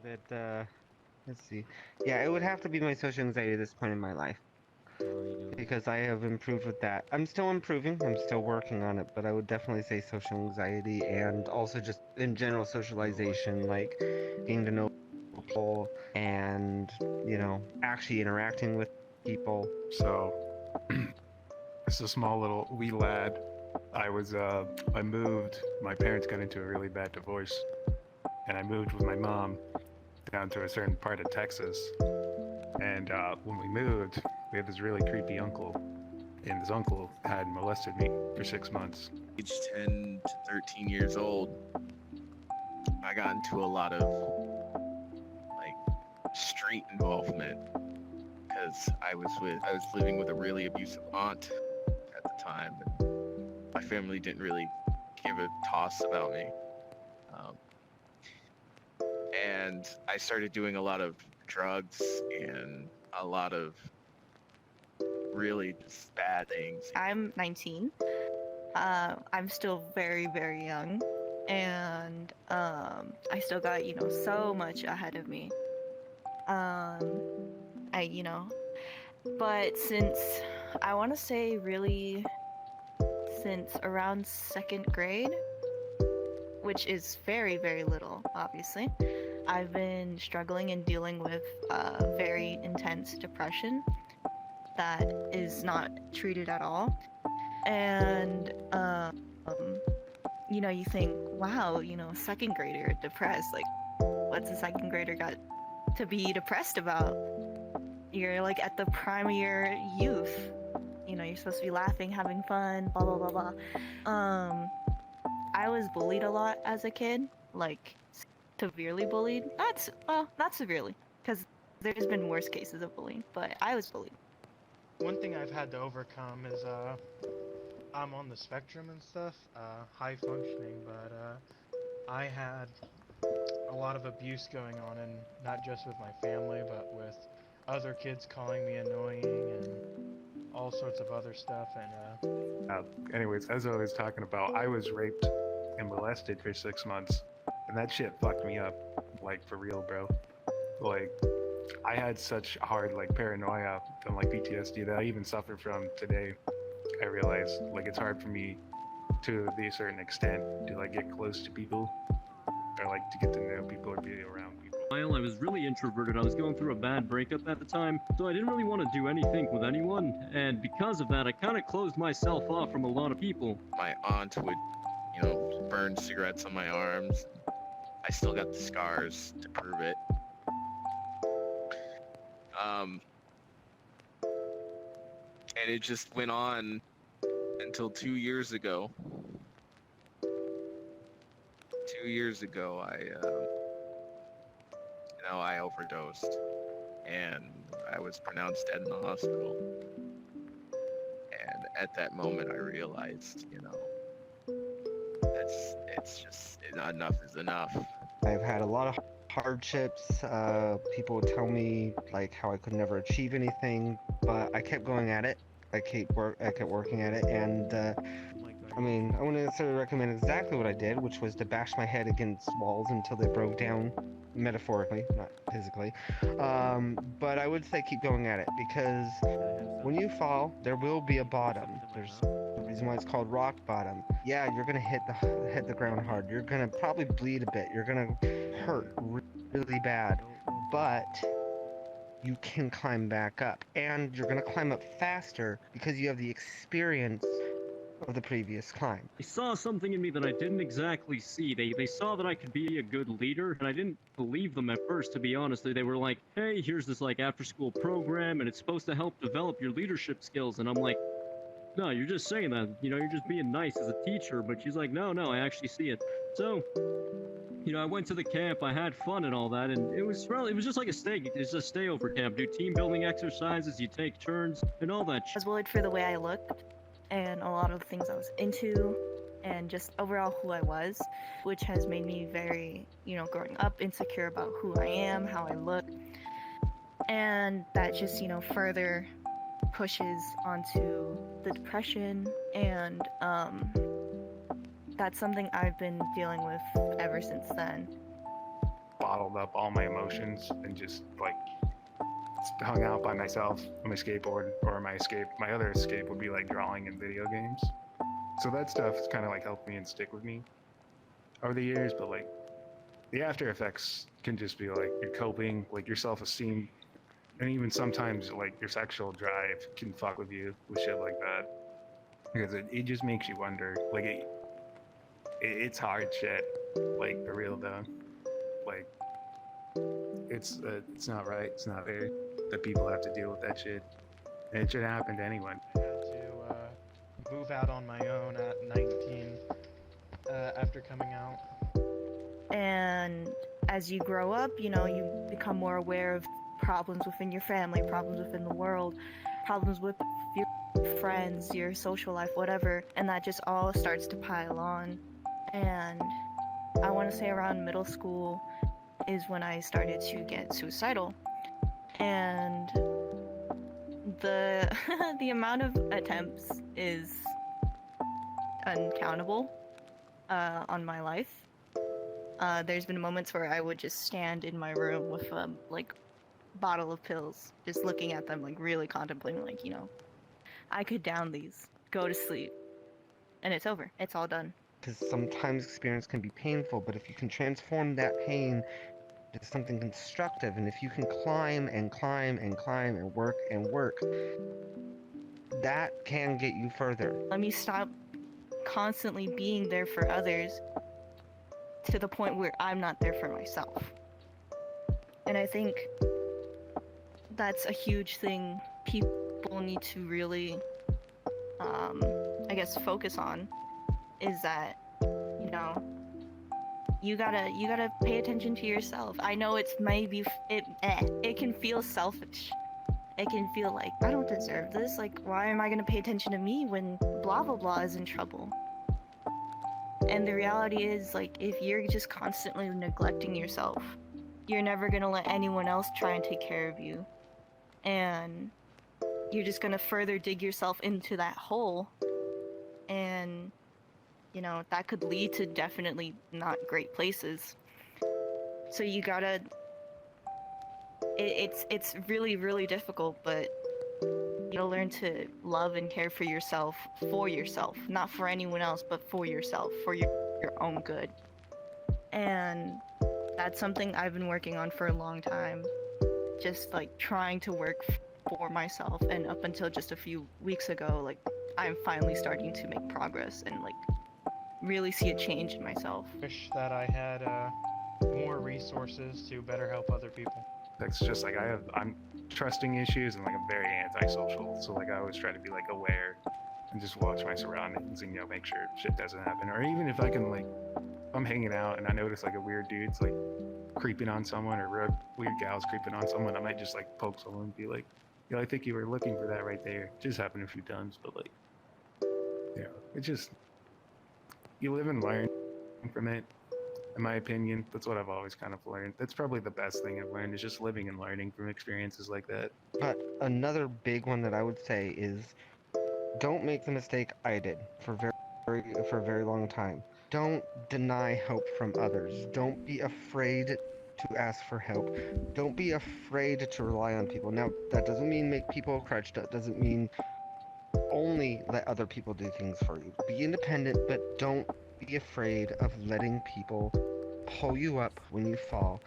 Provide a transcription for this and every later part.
But let's see. Yeah, it would have to be my social anxiety at this point in my life because I have improved with that. I'm still improving. I'm still working on it, but I would definitely say social anxiety and also just in general socialization, like getting to know people and, actually interacting with people. So, as a small little wee lad, I moved. My parents got into a really bad divorce, and I moved with my mom down to a certain part of Texas. And when we moved, we had this really creepy uncle, and this uncle had molested me for 6 months. Age 10 to 13 years old, I got into a lot of like street involvement because I was living with a really abusive aunt at the time, and my family didn't really give a toss about me. Um, and I started doing a lot of drugs and a lot of really just bad things. I'm 19. I'm still very, very young, and I still got, so much ahead of me. I, but since I want to say really since around second grade, which is very, very little, obviously, I've been struggling and dealing with very intense depression that is not treated at all. And you think, wow, second grader depressed, like what's a second grader got to be depressed about? You're like at the prime of your youth, you're supposed to be laughing, having fun, blah blah blah blah. I was bullied a lot as a kid, like severely bullied. Not severely, because there's been worse cases of bullying, but I was bullied. One thing I've had to overcome is I'm on the spectrum and stuff, high functioning, but I had a lot of abuse going on, and not just with my family, but with other kids calling me annoying and all sorts of other stuff. And Anyways, as I was talking about, I was raped and molested for 6 months, and that shit fucked me up, like for real, bro. Like, I had such hard like paranoia and like PTSD that I even suffer from today. I realize like it's hard for me to a certain extent to like get close to people or like to get to know people or be around people. I was really introverted. I was going through a bad breakup at the time, so I didn't really want to do anything with anyone, and because of that, I kind of closed myself off from a lot of people. My aunt would, burn cigarettes on my arms. I still got the scars to prove it. And it just went on until 2 years ago. 2 years ago, I overdosed, and I was pronounced dead in the hospital. And at that moment, I realized, it's just enough is enough. I've had a lot of hardships. People would tell me like how I could never achieve anything, but I kept going at it. I kept working at it, and I wouldn't necessarily recommend exactly what I did, which was to bash my head against walls until they broke down, metaphorically, not physically. But I would say keep going at it, because when you fall, there will be a bottom. There's a reason why it's called rock bottom. Yeah, you're gonna hit the ground hard. You're gonna probably bleed a bit. You're gonna hurt really bad, but you can climb back up, and you're gonna climb up faster because you have the experience of the previous climb. They saw something in me that I didn't exactly see. They saw that I could be a good leader, and I didn't believe them at first, to be honest. They were like, hey, here's this like after-school program, and it's supposed to help develop your leadership skills. And I'm like, no, you're just saying that. You're just being nice as a teacher. But she's like, no, I actually see it. So, I went to the camp, I had fun and all that, and it was just like it's a stay-over camp. Do team building exercises, you take turns, and all that I was bullied for the way I looked, and a lot of the things I was into, and just overall who I was, which has made me very, growing up insecure about who I am, how I look, and that just, further pushes onto the depression, and that's something I've been dealing with ever since then. bottled up all my emotions and just like hung out by myself on my skateboard, or my other escape would be like drawing and video games. So that stuff has kind of like helped me and stick with me over the years. But like the after effects can just be like your coping, like your self-esteem, and even sometimes like your sexual drive can fuck with you with shit like that, because it just makes you wonder. Like it's hard shit, like for real though. Like it's not right, it's not fair that people have to deal with that shit, and it should happen to anyone. I had to move out on my own at 19 after coming out. And as you grow up, you know, you become more aware of problems within your family, problems within the world, problems with your friends, your social life, whatever, and that just all starts to pile on. And I want to say around middle school is when I started to get suicidal. And the the amount of attempts is uncountable on my life. There's been moments where I would just stand in my room with like bottle of pills, just looking at them, like really contemplating, like, you know, I could down these, go to sleep, and it's over. It's all done. Because sometimes experience can be painful, but if you can transform that pain into something constructive, and if you can climb and climb and climb and work, that can get you further. Let me stop constantly being there for others to the point where I'm not there for myself. And I think that's a huge thing people need to really, I guess, focus on, is that, you know, you gotta pay attention to yourself. I know it's maybe, it can feel selfish. It can feel like, I don't deserve this. Like, why am I gonna pay attention to me when blah blah blah is in trouble? And the reality is, like, if you're just constantly neglecting yourself, you're never gonna let anyone else try and take care of you. And you're just gonna further dig yourself into that hole. And, you know, that could lead to definitely not great places. So you gotta... It's really, really difficult, but you gotta learn to love and care for yourself, not for anyone else, but for yourself, for your own good. And that's something I've been working on for a long time, just like trying to work for myself. And up until just a few weeks ago, like, I'm finally starting to make progress and like really see a change in myself. Wish that I had more resources to better help other people. That's just like I'm trusting issues, and like I'm very antisocial, so like I always try to be like aware and just watch my surroundings and, you know, make sure shit doesn't happen. Or even if I can, like, I'm hanging out and I notice like a weird dude's like creeping on someone, or weird gal's creeping on someone, I might just like poke someone and be like, you know, I think you were looking for that right there. It just happened a few times, but like, you know, it just, you live and learn from it. In my opinion, that's what I've always kind of learned. That's probably the best thing I've learned, is just living and learning from experiences like that. But another big one that I would say is, don't make the mistake I did for a very long time. Don't deny help from others. Don't be afraid to ask for help. Don't be afraid to rely on people. Now, that doesn't mean make people a crutch. That doesn't mean only let other people do things for you. Be independent, but don't be afraid of letting people pull you up when you fall,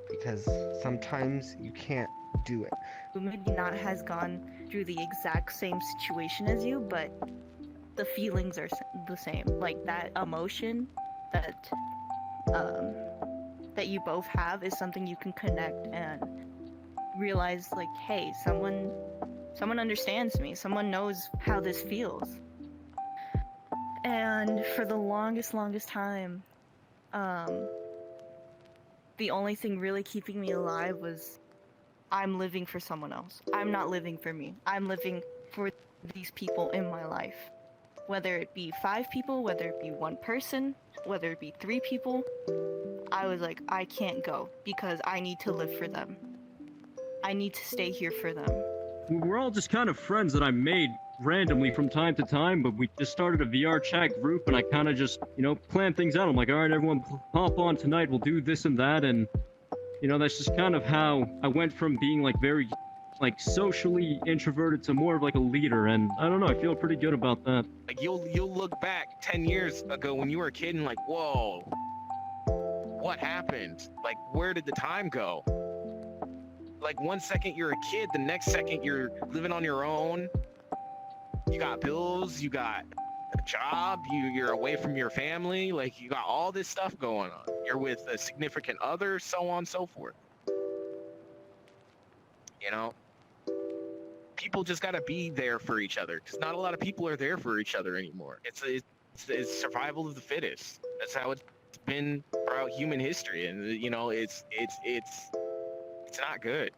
because sometimes you can't do it. Who maybe not has gone through the exact same situation as you, but the feelings are the same. Like, that emotion that that you both have is something you can connect and realize, like, hey, someone understands me. Someone knows how this feels. And for the longest time, the only thing really keeping me alive was, I'm living for someone else. I'm not living for me. I'm living for these people in my life. Whether it be 5 people, whether it be 1 person, whether it be 3 people, I was like, I can't go because I need to live for them. I need to stay here for them. We're all just kind of friends that I made randomly from time to time, but we just started a VRChat group, and I kind of just, you know, plan things out. I'm like, all right, everyone, hop on tonight. We'll do this and that, and You know, that's just kind of how I went from being like very like socially introverted to more of like a leader, and I don't know, I feel pretty good about that. Like you'll look back 10 years ago when you were a kid and like, whoa, what happened? Like, where did the time go? Like, one second you're a kid, the next second you're living on your own. You got bills, you got a job, you're away from your family, like you got all this stuff going on. You're with a significant other, so on and so forth. You know, people just gotta be there for each other because not a lot of people are there for each other anymore. It's survival of the fittest. That's how it's been throughout human history, and you know, it's not good.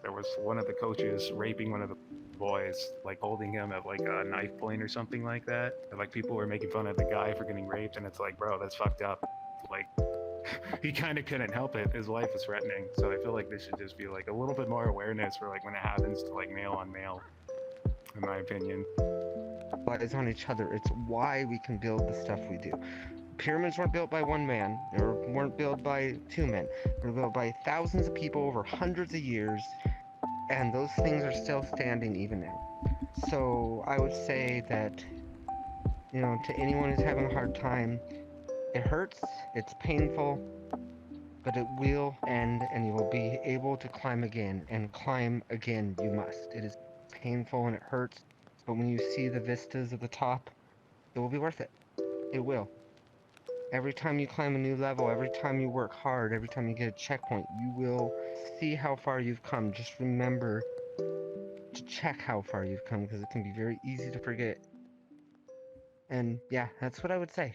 There was one of the coaches raping one of the boys, like holding him at like a knife point or something like that. And, like people were making fun of the guy for getting raped, and it's like, bro, that's fucked up. Like he kind of couldn't help it. His life is threatening. So I feel like there should just be like a little bit more awareness for like when it happens to like male on male, in my opinion. Lies on each other. It's why we can build the stuff we do. Pyramids weren't built by one man, or weren't built by two men. They were built by thousands of people over hundreds of years, and those things are still standing even now. So I would say that, you know, to anyone who's having a hard time, it hurts, it's painful, but it will end, and you will be able to climb again, and climb again you must. It is painful and it hurts, but when you see the vistas of the top, it will be worth it. It will. Every time you climb a new level, every time you work hard, every time you get a checkpoint, you will see how far you've come. Just remember to check how far you've come because it can be very easy to forget. And yeah, that's what I would say.